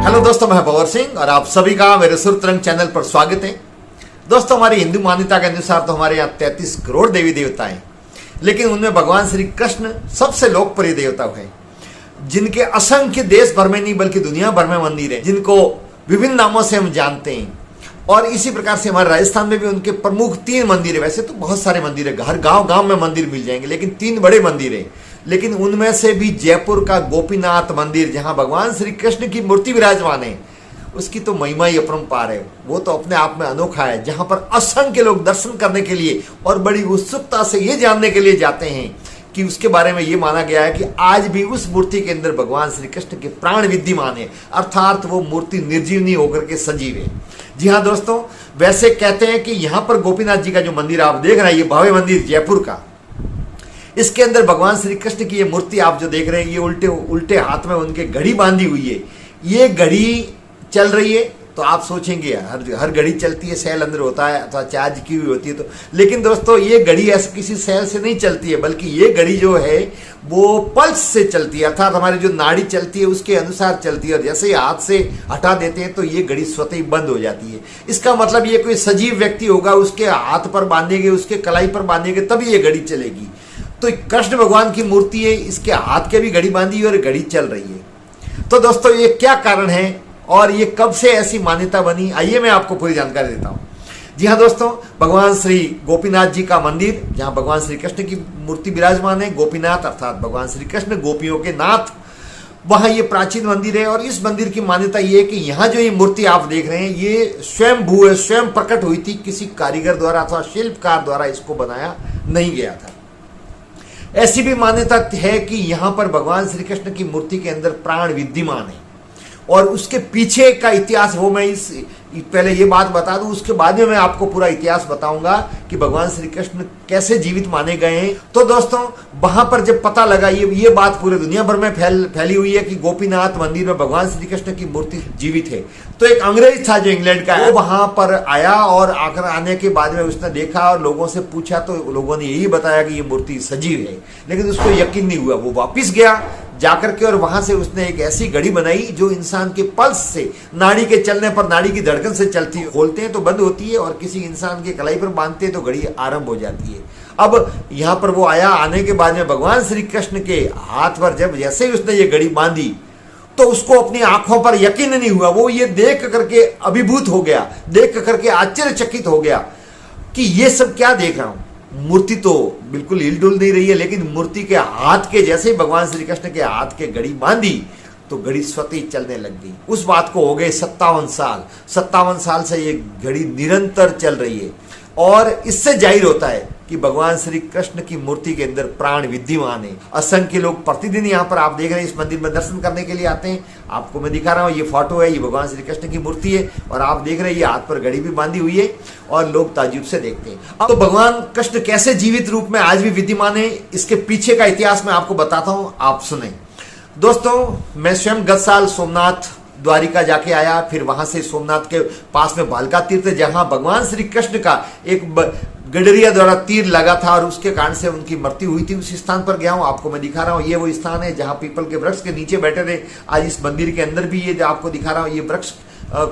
Hello दोस्तों, मैं power Singh और आप सभी का मेरे सुर तरंग चैनल पर स्वागत है। दोस्तों, हमारी हिंदू मान्यता के अनुसार तो हमारे यहाँ 33 करोड़ देवी देवता हैं, लेकिन उनमें भगवान श्री कृष्ण सबसे लोकप्रिय देवता है, जिनके असंख्य देश भर में नहीं बल्कि दुनिया भर में मंदिर हैं, जिनको विभिन्न नामों से हम जानते हैं। और इसी प्रकार से हमारे राजस्थान में भी उनके प्रमुख 3 मंदिर है। वैसे तो बहुत सारे मंदिर है, हर गांव गांव में मंदिर मिल जाएंगे, लेकिन 3 बड़े मंदिर है। लेकिन उनमें से भी जयपुर का गोपीनाथ मंदिर, जहां भगवान श्री कृष्ण की मूर्ति विराजमान है, उसकी तो महिमा ही अपरंपार है। वो तो अपने आप में अनोखा है, जहां पर असंख्य लोग दर्शन करने के लिए और बड़ी उत्सुकता से ये जानने के लिए जाते हैं कि उसके बारे में ये माना गया है कि आज भी उस मूर्ति के अंदर भगवान श्री कृष्ण के प्राण विद्यमान है, अर्थात वो मूर्ति निर्जीवनी होकर के सजीव है। जी हाँ दोस्तों, वैसे कहते हैं कि यहाँ पर गोपीनाथ जी का जो मंदिर आप देख रहे हैं, ये भव्य मंदिर जयपुर का, इसके अंदर भगवान श्री कृष्ण की ये मूर्ति आप जो देख रहे हैं, ये उल्टे उल्टे हाथ में उनके घड़ी बांधी हुई है। ये घड़ी चल रही है तो आप सोचेंगे हर घड़ी चलती है, सेल अंदर होता है अथवा चार्ज की हुई होती है तो, लेकिन दोस्तों ये घड़ी ऐसे किसी सेल से नहीं चलती है, बल्कि ये घड़ी जो है वो पल्स से चलती है, अर्थात हमारी जो नाड़ी चलती है उसके अनुसार चलती है। और जैसे ही हाथ से हटा देते हैं तो ये घड़ी स्वतः ही बंद हो जाती है। इसका मतलब ये कोई सजीव व्यक्ति होगा, उसके हाथ पर बांधेंगे, उसके कलाई पर बांधेंगे, तभी ये घड़ी चलेगी। तो कृष्ण भगवान की मूर्ति है, इसके हाथ के भी घड़ी बांधी है और घड़ी चल रही है। तो दोस्तों, ये क्या कारण है और ये कब से ऐसी मान्यता बनी, आइए मैं आपको पूरी जानकारी देता हूं। जी हाँ दोस्तों, भगवान श्री गोपीनाथ जी का मंदिर, जहां भगवान श्री कृष्ण की मूर्ति विराजमान है, गोपीनाथ अर्थात भगवान श्री कृष्ण गोपियों के नाथ, वहां ये प्राचीन मंदिर है। और इस मंदिर की मान्यता ये है कि यहाँ जो ये मूर्ति आप देख रहे हैं, ये स्वयं भू है, स्वयं प्रकट हुई थी, किसी कारीगर द्वारा अथवा शिल्पकार द्वारा इसको बनाया नहीं गया था। ऐसी भी मान्यता है कि यहां पर भगवान श्री कृष्ण की मूर्ति के अंदर प्राण विद्यमान है। और उसके पीछे का इतिहास वो मैं पहले ये बात बता दूं, उसके बाद में मैं आपको पूरा इतिहास बताऊंगा कि भगवान श्री कृष्ण कैसे जीवित माने गए हैं। तो दोस्तों, वहां पर जब पता लगा, ये बात पूरे दुनिया भर में फैली हुई है कि गोपीनाथ मंदिर में भगवान श्री कृष्ण की मूर्ति जीवित है, तो एक अंग्रेज था जो इंग्लैंड का, वो वहां पर आया और आकर आने के बाद में उसने देखा और लोगों से पूछा तो लोगों ने यही बताया कि ये मूर्ति सजीव है, लेकिन उसको यकीन नहीं हुआ। वो वापिस गया जाकर के और वहां से उसने एक ऐसी घड़ी बनाई जो इंसान के पल्स से, नाड़ी के चलने पर, नाड़ी की धड़कन से चलती है, खोलते हैं तो बंद होती है और किसी इंसान के कलाई पर बांधते हैं तो घड़ी आरंभ हो जाती है। अब यहाँ पर वो आया, आने के बाद में भगवान श्री कृष्ण के हाथ पर जब जैसे ही उसने ये घड़ी बांधी तो उसको अपनी आंखों पर यकीन नहीं हुआ। वो ये देख करके अभिभूत हो गया, देख करके आश्चर्यचकित हो गया कि ये सब क्या देख रहा हूं। मूर्ति तो बिल्कुल हिलडुल नहीं रही है, लेकिन मूर्ति के हाथ के जैसे ही भगवान श्री कृष्ण के हाथ के घड़ी बांधी तो घड़ी स्वतः चलने लग गई। उस बात को हो गए 57 साल। 57 साल से ये घड़ी निरंतर चल रही है। और इससे जाहिर होता है कि भगवान श्री कृष्ण की मूर्ति के अंदर प्राण विद्यमान है। असंख्य लोग प्रतिदिन यहाँ पर आप देख रहे हैं इस मंदिर में दर्शन करने के लिए आते हैं। आपको मैं दिखा रहा हूँ, ये फोटो है, ये भगवान श्री कृष्ण की मूर्ति है और आप देख रहे हैं ये हाथ पर घड़ी भी बांधी हुई है और लोग ताज्जुब से देखते हैं। अब तो भगवान कृष्ण कैसे जीवित रूप में आज भी विद्यमान है, इसके पीछे का इतिहास मैं आपको बताता हूँ, आप सुने। दोस्तों, मैं स्वयं गत साल सोमनाथ द्वारिका जाके आया, फिर वहां से सोमनाथ के पास में भालका तीर्थ, जहां भगवान श्री कृष्ण का एक गडरिया द्वारा तीर लगा था और उसके कारण से उनकी मृत्यु हुई थी, उस स्थान पर गया हूं। आपको मैं दिखा रहा हूं, ये वो स्थान है जहां पीपल के वृक्ष के नीचे बैठे थे। आज इस मंदिर के अंदर भी ये जो आपको दिखा रहा हूं, ये वृक्ष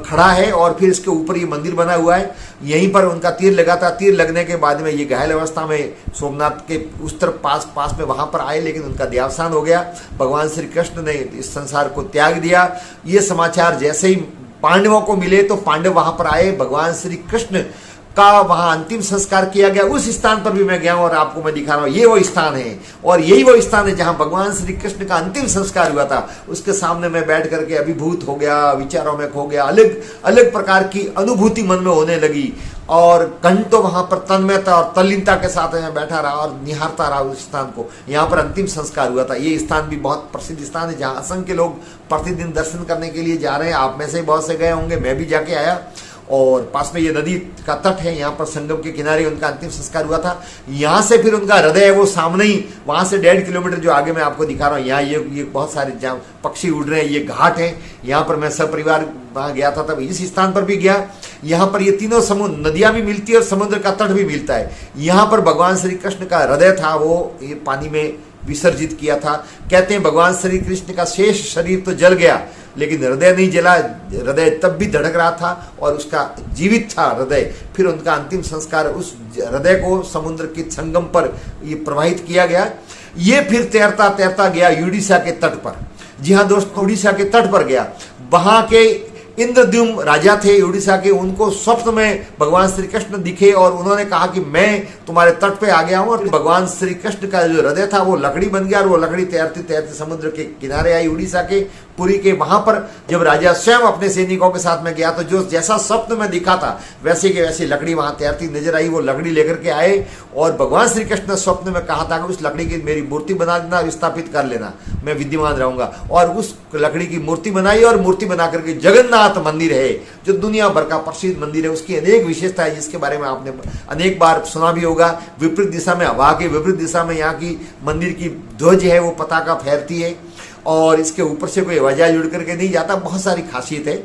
खड़ा है और फिर इसके ऊपर ये मंदिर बना हुआ है। यहीं पर उनका तीर लगा था। तीर लगने के बाद में ये घायल अवस्था में सोमनाथ के उस तरफ पास में वहां पर आए, लेकिन उनका देहावसान हो गया। भगवान श्री कृष्ण ने इस संसार को त्याग दिया। ये समाचार जैसे ही पांडवों को मिले तो पांडव वहां पर आए, भगवान श्री कृष्ण का वहां अंतिम संस्कार किया गया। उस स्थान पर भी मैं गया हूं और आपको मैं दिखा रहा हूं, ये वो स्थान है और यही वो स्थान है जहां भगवान श्री कृष्ण का अंतिम संस्कार हुआ था। उसके सामने मैं बैठ करके अभिभूत हो गया, विचारों में खो गया, अलग अलग प्रकार की अनुभूति मन में होने लगी और घंटों वहां पर तन्मयता और तल्लीनता के साथ मैं बैठा रहा और निहारता रहा उस स्थान को। यहाँ पर अंतिम संस्कार हुआ था। ये स्थान भी बहुत प्रसिद्ध स्थान है जहाँ असंख्य लोग प्रतिदिन दर्शन करने के लिए जा रहे हैं। आप में से बहुत से गए होंगे, मैं भी जाके आया। और पास में ये नदी का तट है, यहाँ पर संगम के किनारे उनका अंतिम संस्कार हुआ था। यहाँ से फिर उनका हृदय है वो सामने ही, वहां से 1.5 किलोमीटर जो आगे मैं आपको दिखा रहा हूँ, यहाँ ये बहुत सारे जहाँ पक्षी उड़ रहे हैं, ये घाट है। यहाँ पर मैं सपरिवार वहां गया था, तब इस स्थान पर भी गया। यहाँ पर ये तीनों समुद्र, नदियां भी मिलती है और समुद्र का तट भी मिलता है। यहाँ पर भगवान श्री कृष्ण का हृदय था, वो ये पानी में विसर्जित किया था। कहते हैं भगवान श्री कृष्ण का शेष शरीर तो जल गया, लेकिन हृदय नहीं जला, हृदय तब भी धड़क रहा था और उसका जीवित था हृदय। फिर उनका अंतिम संस्कार उस हृदय को समुद्र के संगम पर ये प्रवाहित किया गया। ये फिर तैरता तैरता गया उड़ीसा के तट पर। जी हाँ दोस्तों, उड़ीसा के तट पर गया। वहां के इंद्रद्युम्न राजा थे उड़ीसा के, उनको स्वप्न में भगवान श्री कृष्ण दिखे और उन्होंने कहा कि मैं तुम्हारे तट पे आ गया हूं। और भगवान श्री कृष्ण का जो हृदय था वो लकड़ी बन गया और वो लकड़ी तैरते तैरते समुद्र के किनारे आई, उड़ीसा के पुरी के। वहां पर जब राजा स्वयं अपने सैनिकों के साथ में गया तो जो जैसा स्वप्न में दिखा था वैसे के वैसी लकड़ी वहां तैरती नजर आई। वो लकड़ी लेकर के आए और भगवान श्री कृष्ण ने स्वप्न में कहा था कि उस लकड़ी की मेरी मूर्ति बना देना और स्थापित कर लेना, मैं विद्यमान रहूंगा। और उस लकड़ी की मूर्ति बनाई और मूर्ति बना करके जगन्नाथ मंदिर है जो दुनिया भर का प्रसिद्ध मंदिर है। उसकी अनेक विशेषता है जिसके बारे में आपने अनेक बार सुना भी होगा। विपरीत दिशा में, हवा के विपरीत दिशा में यहाँ की मंदिर की ध्वज है वो पताका फहरती है और इसके ऊपर से कोई हवाई जुड़ करके नहीं जाता। बहुत सारी खासियत है।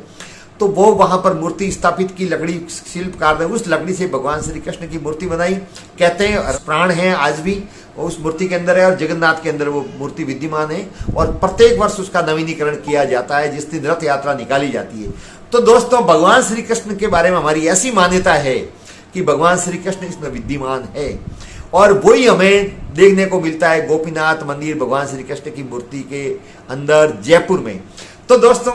तो वो वहां पर मूर्ति स्थापित की, लकड़ी शिल्पकार ने उस लकड़ी से भगवान श्री कृष्ण की मूर्ति बनाई। कहते हैं प्राण है आज भी उस मूर्ति के अंदर है और जगन्नाथ के अंदर वो मूर्ति विद्यमान है और प्रत्येक वर्ष उसका नवीनीकरण किया जाता है जिस दिन रथ यात्रा निकाली जाती है। तो दोस्तों, भगवान श्री कृष्ण के बारे में हमारी ऐसी मान्यता है कि भगवान श्री कृष्ण इसमें विद्यमान है और वही हमें देखने को मिलता है गोपीनाथ मंदिर भगवान श्री कृष्ण की मूर्ति के अंदर जयपुर में। तो दोस्तों,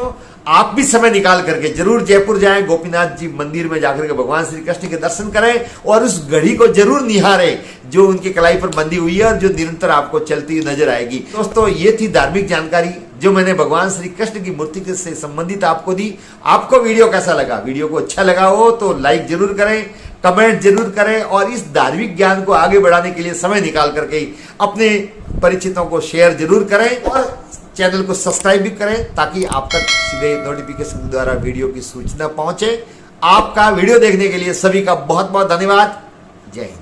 आप भी समय निकाल करके जरूर जयपुर जाएं, गोपीनाथ जी मंदिर में जाकर के भगवान श्री कृष्ण के दर्शन करें और उस घड़ी को जरूर निहारें जो उनकी कलाई पर बंधी हुई है और जो निरंतर आपको चलती नजर आएगी। दोस्तों, ये थी धार्मिक जानकारी जो मैंने भगवान श्री कृष्ण की मूर्ति से संबंधित आपको दी। आपको वीडियो कैसा लगा? वीडियो को अच्छा लगा हो तो लाइक जरूर करें, कमेंट जरूर करें और इस धार्मिक ज्ञान को आगे बढ़ाने के लिए समय निकाल करके अपने परिचितों को शेयर जरूर करें और चैनल को सब्सक्राइब भी करें ताकि आप तक सीधे नोटिफिकेशन द्वारा वीडियो की सूचना पहुंचे। आपका वीडियो देखने के लिए सभी का बहुत बहुत धन्यवाद। जय हिंद।